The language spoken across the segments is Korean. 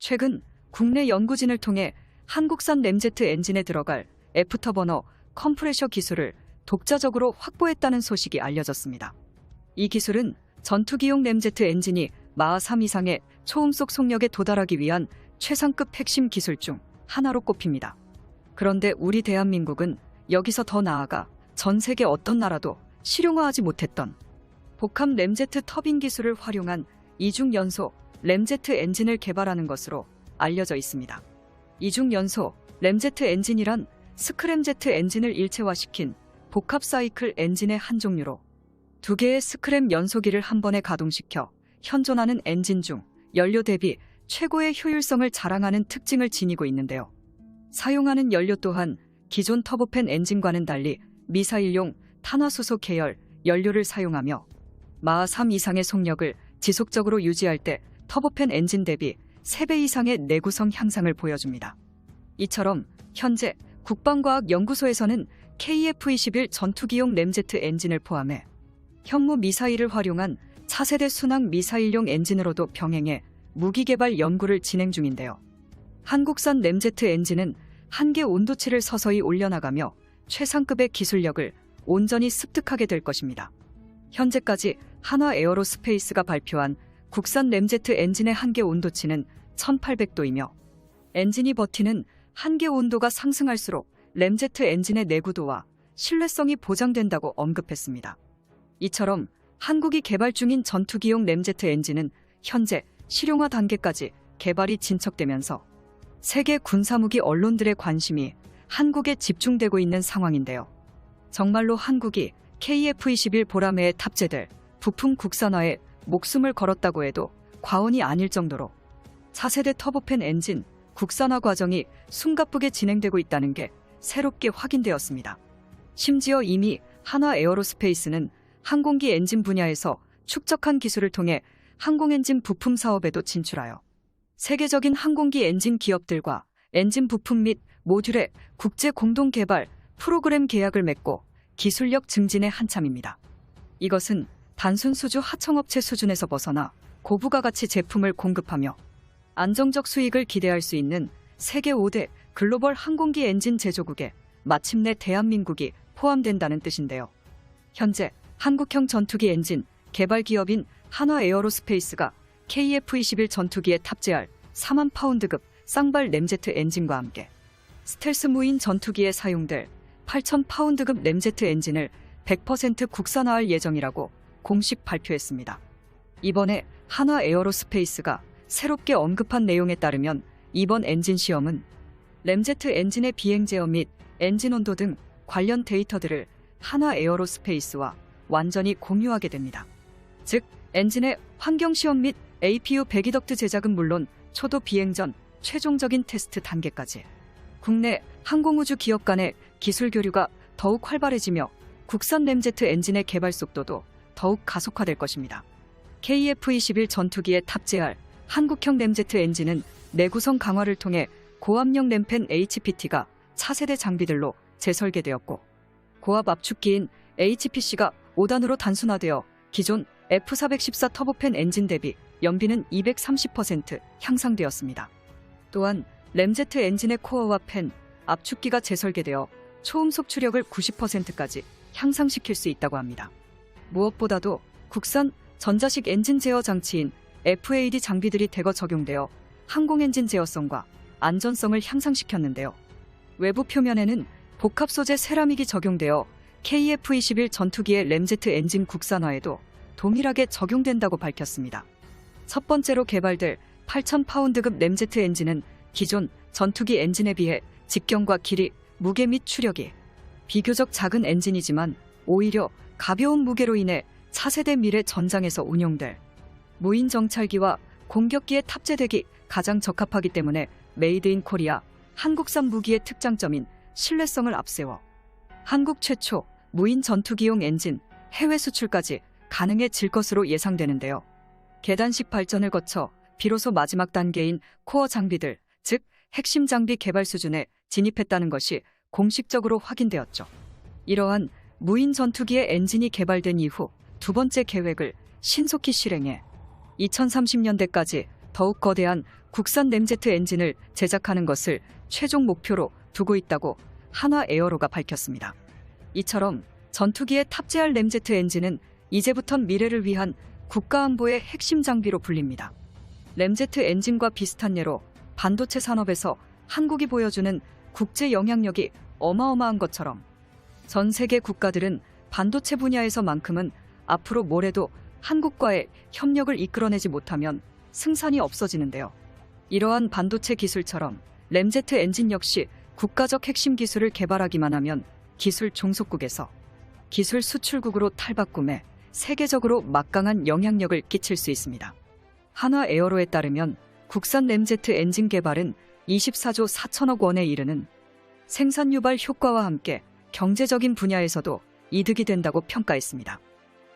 최근 국내 연구진을 통해 한국산 램제트 엔진에 들어갈 애프터버너 컴프레셔 기술을 독자적으로 확보했다는 소식이 알려졌습니다. 이 기술은 전투기용 램제트 엔진이 마하 3 이상의 초음속 속력에 도달하기 위한 최상급 핵심 기술 중 하나로 꼽힙니다. 그런데 우리 대한민국은 여기서 더 나아가 전 세계 어떤 나라도 실용화하지 못했던 복합 램제트 터빈 기술을 활용한 이중연소 램제트 엔진을 개발하는 것으로 알려져 있습니다. 이중연소 램제트 엔진이란 스크램제트 엔진을 일체화시킨 복합 사이클 엔진의 한 종류로 두 개의 스크램 연소기를 한 번에 가동시켜 현존하는 엔진 중 연료 대비 최고의 효율성을 자랑하는 특징을 지니고 있는데요. 사용하는 연료 또한 기존 터보팬 엔진과는 달리 미사일용 탄화수소 계열 연료를 사용하며 마하 3 이상의 속력을 지속적으로 유지할 때 터보팬 엔진 대비 3배 이상의 내구성 향상을 보여줍니다. 이처럼 현재 국방과학연구소에서는 KF-21 전투기용 램제트 엔진을 포함해 현무 미사일을 활용한 차세대 순항 미사일용 엔진으로도 병행해 무기 개발 연구를 진행 중인데요. 한국산 램제트 엔진은 한계 온도치를 서서히 올려나가며 최상급의 기술력을 온전히 습득하게 될 것입니다. 현재까지 한화 에어로스페이스가 발표한 국산 램제트 엔진의 한계 온도치는 1800도이며 엔진이 버티는 한계 온도가 상승할수록 램제트 엔진의 내구도와 신뢰성이 보장된다고 언급했습니다. 이처럼 한국이 개발 중인 전투기용 램제트 엔진은 현재 실용화 단계까지 개발이 진척되면서 세계 군사무기 언론들의 관심이 한국에 집중되고 있는 상황인데요. 정말로 한국이 KF-21 보라매에 탑재될 부품 국산화에 목숨을 걸었다고 해도 과언이 아닐 정도로 차세대 터보팬 엔진 국산화 과정이 숨가쁘게 진행되고 있다는 게 새롭게 확인되었습니다. 심지어 이미 한화 에어로스페이스는 항공기 엔진 분야에서 축적한 기술을 통해 항공엔진 부품 사업에도 진출하여 세계적인 항공기 엔진 기업들과 엔진 부품 및 모듈의 국제 공동 개발 프로그램 계약을 맺고 기술력 증진에 한참입니다. 이것은 단순 수주 하청업체 수준에서 벗어나 고부가 가치 제품을 공급하며 안정적 수익을 기대할 수 있는 세계 5대 글로벌 항공기 엔진 제조국에 마침내 대한민국이 포함된다는 뜻인데요. 현재 한국형 전투기 엔진 개발 기업인 한화 에어로스페이스가 KF-21 전투기에 탑재할 4만 파운드급 쌍발 램제트 엔진과 함께 스텔스 무인 전투기에 사용될 8,000 파운드급 램제트 엔진을 100% 국산화할 예정이라고 공식 발표했습니다. 이번에 한화 에어로스페이스가 새롭게 언급한 내용에 따르면 이번 엔진 시험은 램제트 엔진의 비행 제어 및 엔진 온도 등 관련 데이터들을 한화 에어로스페이스와 완전히 공유하게 됩니다. 즉, 엔진의 환경 시험 및 APU 배기덕트 제작은 물론 초도 비행 전 최종적인 테스트 단계까지 국내 항공우주 기업 간의 기술 교류가 더욱 활발해지며 국산 램제트 엔진의 개발 속도도 더욱 가속화될 것입니다. KF-21 전투기에 탑재할 한국형 램제트 엔진은 내구성 강화를 통해 고압력 램팬 HPT가 차세대 장비들로 재설계되었고 고압 압축기인 HPC가 5단으로 단순화되어 기존 F414 터보팬 엔진 대비 연비는 230% 향상되었습니다. 또한 램제트 엔진의 코어와 팬, 압축기가 재설계되어 초음속 추력을 90%까지 향상시킬 수 있다고 합니다. 무엇보다도 국산 전자식 엔진 제어 장치인 FAD 장비들이 대거 적용되어 항공엔진 제어성과 안전성을 향상시켰는데요. 외부 표면에는 복합 소재 세라믹이 적용되어 KF-21 전투기의 램제트 엔진 국산화에도 동일하게 적용된다고 밝혔습니다. 첫 번째로 개발될 8,000 파운드급 램제트 엔진은 기존 전투기 엔진에 비해 직경과 길이, 무게 및 추력이 비교적 작은 엔진이지만 오히려 가벼운 무게로 인해 차세대 미래 전장에서 운용될 무인 정찰기와 공격기에 탑재되기 가장 적합하기 때문에 메이드 인 코리아, 한국산 무기의 특장점인 신뢰성을 앞세워 한국 최초 무인 전투기용 엔진 해외 수출까지 가능해질 것으로 예상되는데요. 계단식 발전을 거쳐 비로소 마지막 단계인 코어 장비들, 즉 핵심 장비 개발 수준에 진입했다는 것이 공식적으로 확인되었죠. 이러한 무인 전투기의 엔진이 개발된 이후 두 번째 계획을 신속히 실행해 2030년대까지 더욱 거대한 국산 램제트 엔진을 제작하는 것을 최종 목표로 두고 있다고 한화에어로가 밝혔습니다. 이처럼 전투기에 탑재할 램제트 엔진은 이제부턴 미래를 위한 국가안보의 핵심 장비로 불립니다. 램제트 엔진과 비슷한 예로 반도체 산업에서 한국이 보여주는 국제 영향력이 어마어마한 것처럼 전 세계 국가들은 반도체 분야에서만큼은 앞으로 뭐래도 한국과의 협력을 이끌어내지 못하면 승산이 없어지는데요. 이러한 반도체 기술처럼 램제트 엔진 역시 국가적 핵심 기술을 개발하기만 하면 기술 종속국에서 기술 수출국으로 탈바꿈해 세계적으로 막강한 영향력을 끼칠 수 있습니다. 한화에어로에 따르면 국산 램제트 엔진 개발은 24조 4천억 원에 이르는 생산 유발 효과와 함께 경제적인 분야에서도 이득이 된다고 평가했습니다.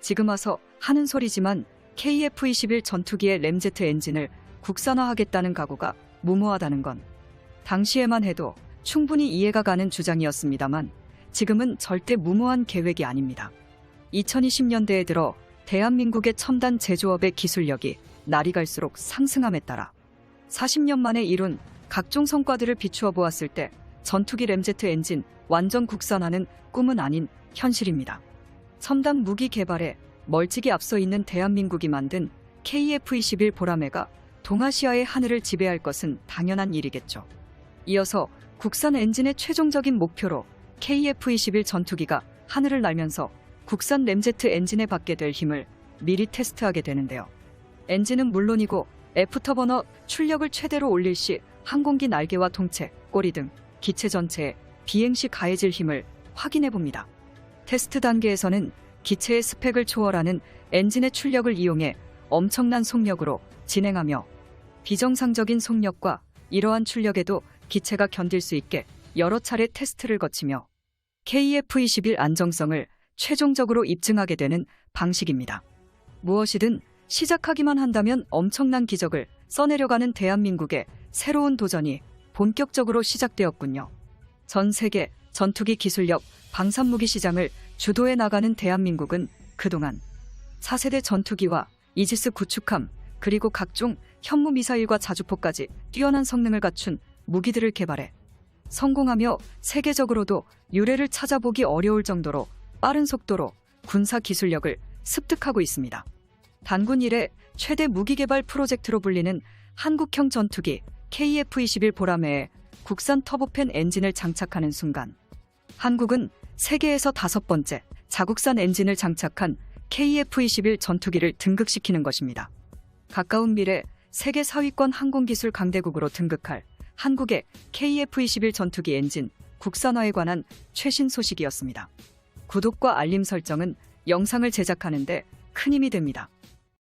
지금 와서 하는 소리지만 KF-21 전투기의 램제트 엔진을 국산화하겠다는 각오가 무모하다는 건 당시에만 해도 충분히 이해가 가는 주장이었습니다만 지금은 절대 무모한 계획이 아닙니다. 2020년대에 들어 대한민국의 첨단 제조업의 기술력이 날이 갈수록 상승함에 따라 40년 만에 이룬 각종 성과들을 비추어 보았을 때 전투기 램제트 엔진 완전 국산화는 꿈은 아닌 현실입니다. 첨단 무기 개발에 멀찍이 앞서 있는 대한민국이 만든 KF-21 보라매가 동아시아의 하늘을 지배할 것은 당연한 일이겠죠. 이어서 국산 엔진의 최종적인 목표로 KF-21 전투기가 하늘을 날면서 국산 램제트 엔진에 받게 될 힘을 미리 테스트하게 되는데요. 엔진은 물론이고 애프터버너 출력을 최대로 올릴 시 항공기 날개와 통체, 꼬리 등 기체 전체에 비행 시 가해질 힘을 확인해 봅니다. 테스트 단계에서는 기체의 스펙을 초월하는 엔진의 출력을 이용해 엄청난 속력으로 진행하며 비정상적인 속력과 이러한 출력에도 기체가 견딜 수 있게 여러 차례 테스트를 거치며 KF-21 안정성을 최종적으로 입증하게 되는 방식입니다. 무엇이든 시작하기만 한다면 엄청난 기적을 써내려가는 대한민국의 새로운 도전이 본격적으로 시작되었군요. 전 세계 전투기 기술력, 방산무기 시장을 주도해 나가는 대한민국은 그동안 4세대 전투기와 이지스 구축함, 그리고 각종 현무미사일과 자주포까지 뛰어난 성능을 갖춘 무기들을 개발해 성공하며 세계적으로도 유례를 찾아보기 어려울 정도로 빠른 속도로 군사 기술력을 습득하고 있습니다. 단군 이래 최대 무기 개발 프로젝트로 불리는 한국형 전투기 KF-21 보라매에 국산 터보팬 엔진을 장착하는 순간 한국은 세계에서 5번째 자국산 엔진을 장착한 KF-21 전투기를 등극시키는 것입니다. 가까운 미래 세계 4위권 항공기술 강대국으로 등극할 한국의 KF-21 전투기 엔진 국산화에 관한 최신 소식이었습니다. 구독과 알림 설정은 영상을 제작하는 데 큰 힘이 됩니다.